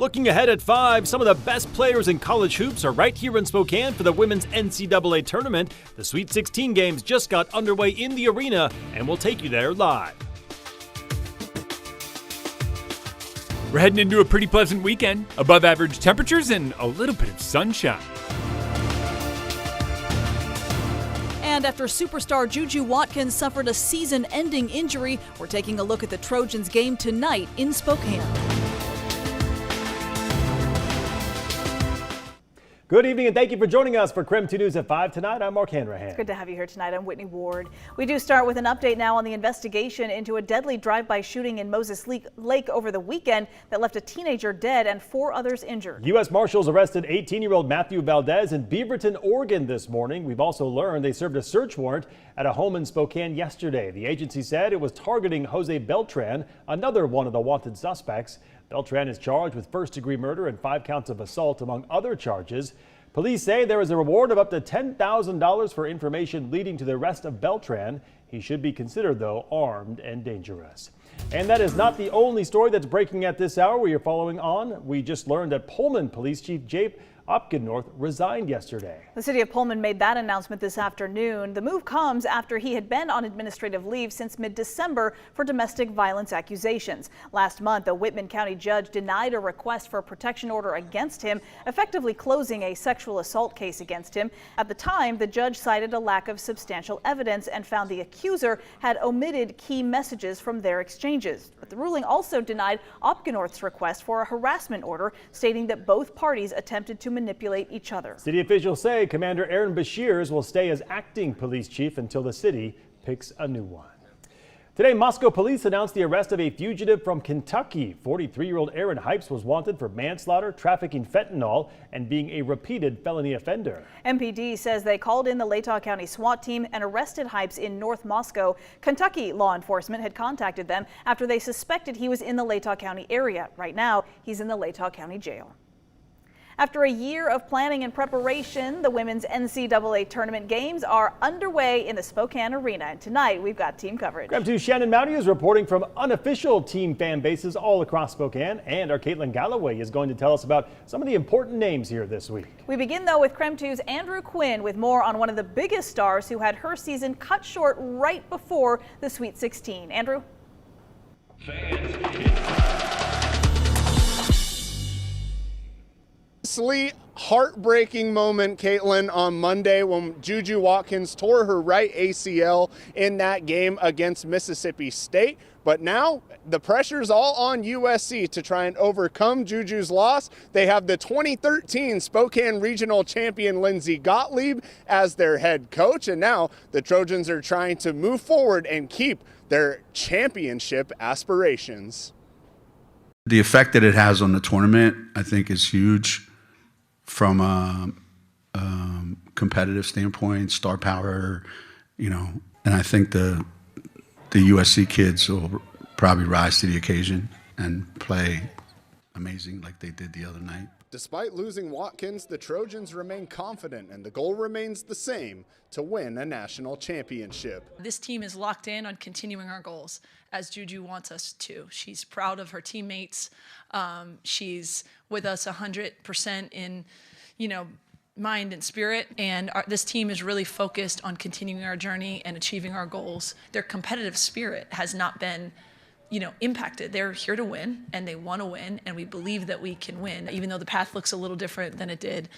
Looking ahead at 5, some of the best players in college hoops are right here in Spokane for the women's NCAA tournament. The Sweet 16 games just got underway in the arena, and we'll take you there live. We're heading into a pretty pleasant weekend, above average temperatures and a little bit of sunshine. And after superstar Juju Watkins suffered a season-ending injury, we're taking a look at the Trojans game tonight in Spokane. Good evening and thank you for joining us for KREM 2 News at 5 tonight. I'm Mark Hanrahan. It's good to have you here tonight. I'm Whitney Ward. We do start with an update now on the investigation into a deadly drive-by shooting in Moses Lake over the weekend that left a teenager dead and 4 others injured. U.S. Marshals arrested 18-year-old Matthew Valdez in Beaverton, Oregon this morning. We've also learned they served a search warrant at a home in Spokane yesterday. The agency said it was targeting Jose Beltran, another one of the wanted suspects. Beltran is charged with first-degree murder and 5 counts of assault, among other charges. Police say there is a reward of up to $10,000 for information leading to the arrest of Beltran. He should be considered, though, armed and dangerous. And that is not the only story that's breaking at this hour we are following on. We just learned that Pullman Police Chief Jape Opgennorth resigned yesterday. The city of Pullman made that announcement this afternoon. The move comes after he had been on administrative leave since mid-December for domestic violence accusations. Last month, a Whitman County judge denied a request for a protection order against him, effectively closing a sexual assault case against him. At the time, the judge cited a lack of substantial evidence and found the accuser had omitted key messages from their exchanges. But the ruling also denied Opgennorth's request for a harassment order, stating that both parties attempted to manipulate each other. City officials say Commander Aaron Bashirs will stay as acting police chief until the city picks a new one. Today, Moscow police announced the arrest of a fugitive from Kentucky. 43-year-old Aaron Hypes was wanted for manslaughter, trafficking fentanyl, and being a repeated felony offender. MPD says they called in the Latah County SWAT team and arrested Hypes in North Moscow. Kentucky law enforcement had contacted them after they suspected he was in the Latah County area. Right now, he's in the Latah County jail. After a year of planning and preparation, the women's NCAA tournament games are underway in the Spokane Arena. And tonight, we've got team coverage. KREM 2's Shannon Mounty is reporting from unofficial team fan bases all across Spokane. And our Caitlin Galloway is going to tell us about some of the important names here this week. We begin, though, with KREM 2's Andrew Quinn with more on one of the biggest stars who had her season cut short right before the Sweet 16. Andrew? Heartbreaking moment, Caitlin, on Monday when Juju Watkins tore her right ACL in that game against Mississippi State. But now the pressure's all on USC to try and overcome Juju's loss. They have the 2013 Spokane Regional Champion Lindsey Gottlieb as their head coach. And now the Trojans are trying to move forward and keep their championship aspirations. The effect that it has on the tournament, I think, is huge. From a competitive standpoint, star power, and I think the USC kids will probably rise to the occasion and play amazing like they did the other night. Despite losing Watkins, the Trojans remain confident and the goal remains the same, to win a national championship. This team is locked in on continuing our goals as Juju wants us to. She's proud of her teammates. She's with us 100% in, mind and spirit. And this team is really focused on continuing our journey and achieving our goals. Their competitive spirit has not been impacted. They're here to win and they want to win, and we believe that we can win, even though the path looks a little different than it did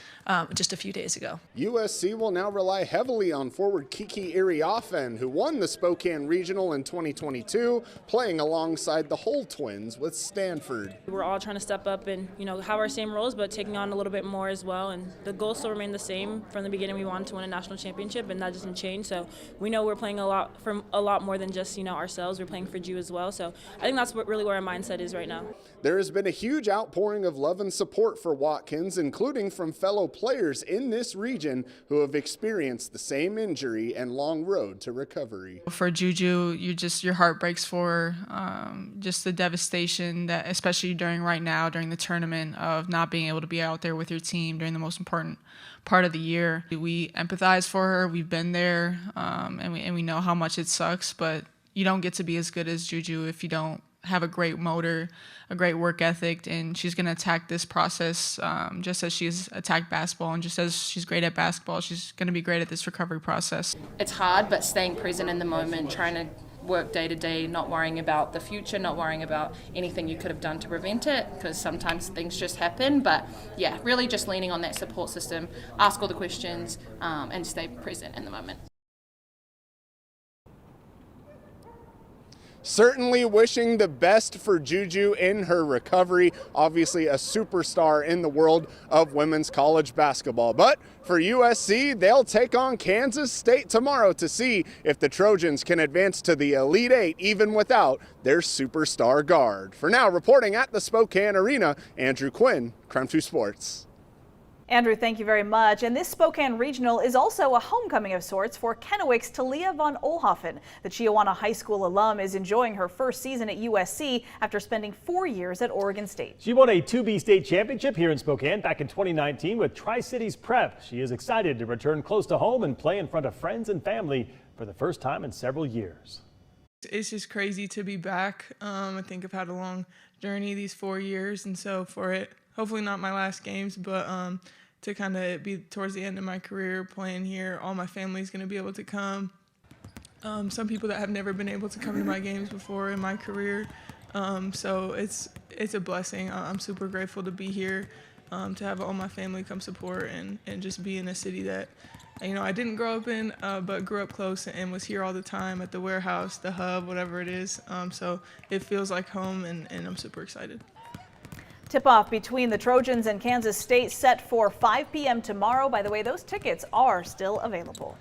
just a few days ago. USC will now rely heavily on forward Kiki Iriafen, who won the Spokane Regional in 2022, playing alongside the Hull twins with Stanford. We're all trying to step up and have our same roles, but taking on a little bit more as well, and the goals still remain the same. From the beginning, we wanted to win a national championship, and that doesn't change. So we know we're playing a lot more than just ourselves. We're playing for Ju as well. So I think that's really where our mindset is right now. There has been a huge outpouring of love and support for Watkins, including from fellow players in this region who have experienced the same injury and long road to recovery. For Juju, your heart breaks for just the devastation that, especially during the tournament, of not being able to be out there with your team during the most important part of the year. We empathize for her. We've been there, and we know how much it sucks, but you don't get to be as good as Juju if you don't have a great motor, a great work ethic, and she's going to attack this process just as she's attacked basketball, and just as she's great at basketball, she's going to be great at this recovery process. It's hard, but staying present in the moment, trying to work day to day, not worrying about the future, not worrying about anything you could have done to prevent it, because sometimes things just happen. But yeah, really just leaning on that support system, ask all the questions, and stay present in the moment. Certainly wishing the best for Juju in her recovery. Obviously a superstar in the world of women's college basketball. But for USC, they'll take on Kansas State tomorrow to see if the Trojans can advance to the Elite Eight even without their superstar guard. For now, reporting at the Spokane Arena, Andrew Quinn, KREM 2 Sports. Andrew, thank you very much. And this Spokane Regional is also a homecoming of sorts for Kennewick's Talia von Oelhoffen. The Chiawana High School alum is enjoying her first season at USC after spending 4 years at Oregon State. She won a 2B state championship here in Spokane back in 2019 with Tri-Cities Prep. She is excited to return close to home and play in front of friends and family for the first time in several years. It's just crazy to be back. I think I've had a long journey these 4 years, and so for it, hopefully not my last games, but to kind of be towards the end of my career playing here, all my family's going to be able to come. Some people that have never been able to come to my games before in my career. So it's a blessing. I'm super grateful to be here, to have all my family come support and just be in a city that, I didn't grow up in, but grew up close and was here all the time at the warehouse, the hub, whatever it is. So it feels like home, and I'm super excited. Tip-off between the Trojans and Kansas State set for 5 p.m. tomorrow. By the way, those tickets are still available.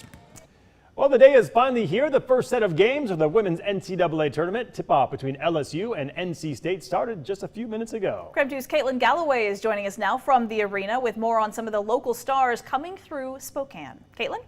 Well, the day is finally here. The first set of games of the women's NCAA tournament. Tip-off between LSU and NC State started just a few minutes ago. KREM 2's Caitlin Galloway is joining us now from the arena with more on some of the local stars coming through Spokane. Caitlin?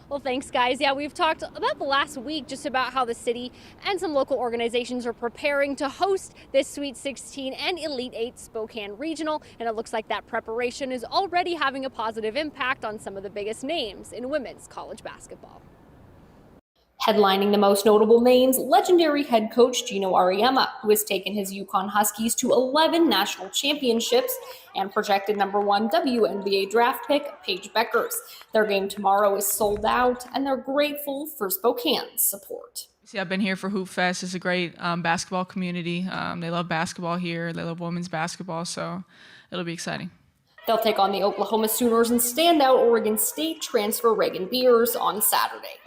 Well, thanks, guys. Yeah, we've talked about the last week just about how the city and some local organizations are preparing to host this Sweet 16 and Elite 8 Spokane Regional, and it looks like that preparation is already having a positive impact on some of the biggest names in women's college basketball. Headlining the most notable names, legendary head coach Gino Auriemma, who has taken his UConn Huskies to 11 national championships, and projected #1 WNBA draft pick Paige Beckers. Their game tomorrow is sold out, and they're grateful for Spokane's support. See, I've been here for Hoop Fest. It's a great basketball community. They love basketball here. They love women's basketball, so it'll be exciting. They'll take on the Oklahoma Sooners and standout Oregon State transfer Reagan Beers on Saturday.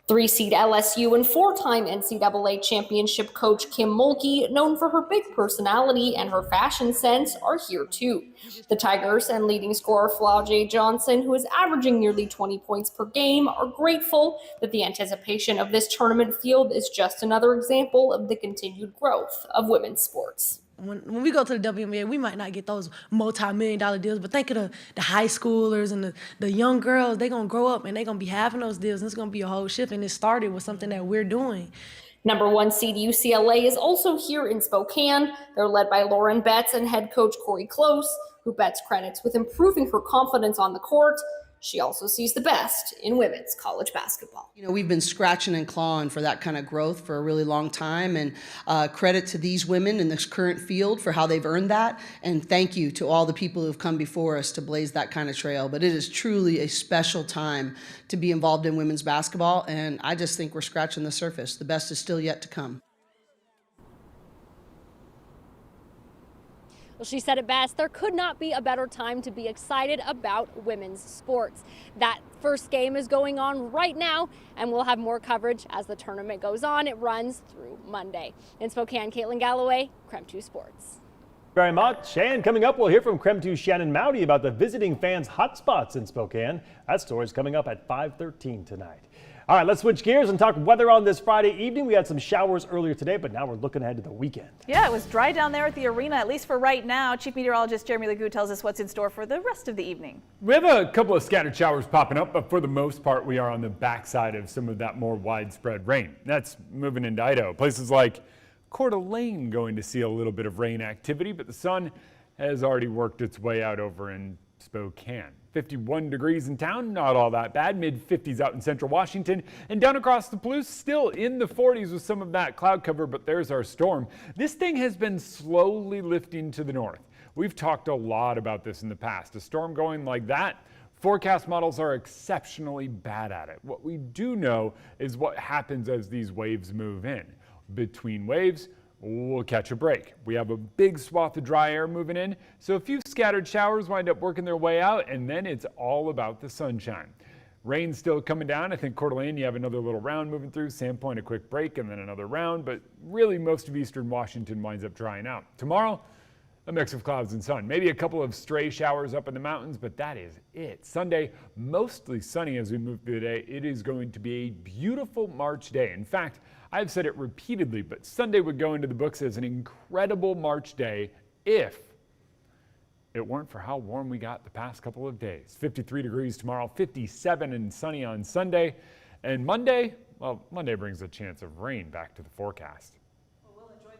3-seed LSU and 4-time NCAA championship coach Kim Mulkey, known for her big personality and her fashion sense, are here too. The Tigers and leading scorer Flau'jae Johnson, who is averaging nearly 20 points per game, are grateful that the anticipation of this tournament field is just another example of the continued growth of women's sports. When we go to the WNBA, we might not get those multi-million-dollar deals, but think of the high schoolers and the young girls. They're going to grow up and they're going to be having those deals, and it's going to be a whole shift, and it started with something that we're doing. #1 seed UCLA is also here in Spokane. They're led by Lauren Betts and head coach Corey Close, who Betts credits with improving her confidence on the court. She also sees the best in women's college basketball. We've been scratching and clawing for that kind of growth for a really long time, and credit to these women in this current field for how they've earned that, and thank you to all the people who have come before us to blaze that kind of trail. But it is truly a special time to be involved in women's basketball, and I just think we're scratching the surface. The best is still yet to come. Well, she said it best, there could not be a better time to be excited about women's sports. That first game is going on right now, and we'll have more coverage as the tournament goes on. It runs through Monday. In Spokane, Caitlin Galloway, KREM 2 Sports. Very much. And coming up, we'll hear from KREM 2's Shannon Mowdy about the visiting fans' hotspots in Spokane. That story is coming up at 5:13 tonight. All right, let's switch gears and talk weather on this Friday evening. We had some showers earlier today, but now we're looking ahead to the weekend. Yeah, it was dry down there at the arena, at least for right now. Chief Meteorologist Jeremy Legoo tells us what's in store for the rest of the evening. We have a couple of scattered showers popping up, but for the most part, we are on the backside of some of that more widespread rain. That's moving into Idaho. Places like Coeur d'Alene going to see a little bit of rain activity, but the sun has already worked its way out over in Spokane. 51 degrees in town, not all that bad. Mid-50s out in central Washington. And down across the Palouse, still in the 40s with some of that cloud cover, but there's our storm. This thing has been slowly lifting to the north. We've talked a lot about this in the past. A storm going like that, forecast models are exceptionally bad at it. What we do know is what happens as these waves move in. Between waves, we'll catch a break. We have a big swath of dry air moving in, so a few scattered showers wind up working their way out, and then it's all about the sunshine. Rain still coming down. I think Coeur d'Alene, you have another little round moving through. Sandpoint, a quick break, and then another round, but really most of eastern Washington winds up drying out. Tomorrow, a mix of clouds and sun. Maybe a couple of stray showers up in the mountains, but that is it. Sunday, mostly sunny as we move through the day. It is going to be a beautiful March day. In fact, I've said it repeatedly, but Sunday would go into the books as an incredible March day if it weren't for how warm we got the past couple of days. 53 degrees tomorrow, 57 and sunny on Sunday. And Monday, well, Monday brings a chance of rain back to the forecast.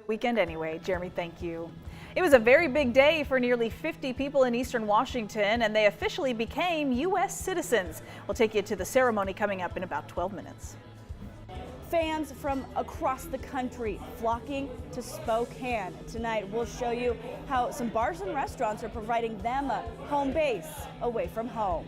Weekend anyway. Jeremy, thank you. It was a very big day for nearly 50 people in eastern Washington, and they officially became U.S. citizens. We'll take you to the ceremony coming up in about 12 minutes. Fans from across the country flocking to Spokane. Tonight, we'll show you how some bars and restaurants are providing them a home base away from home.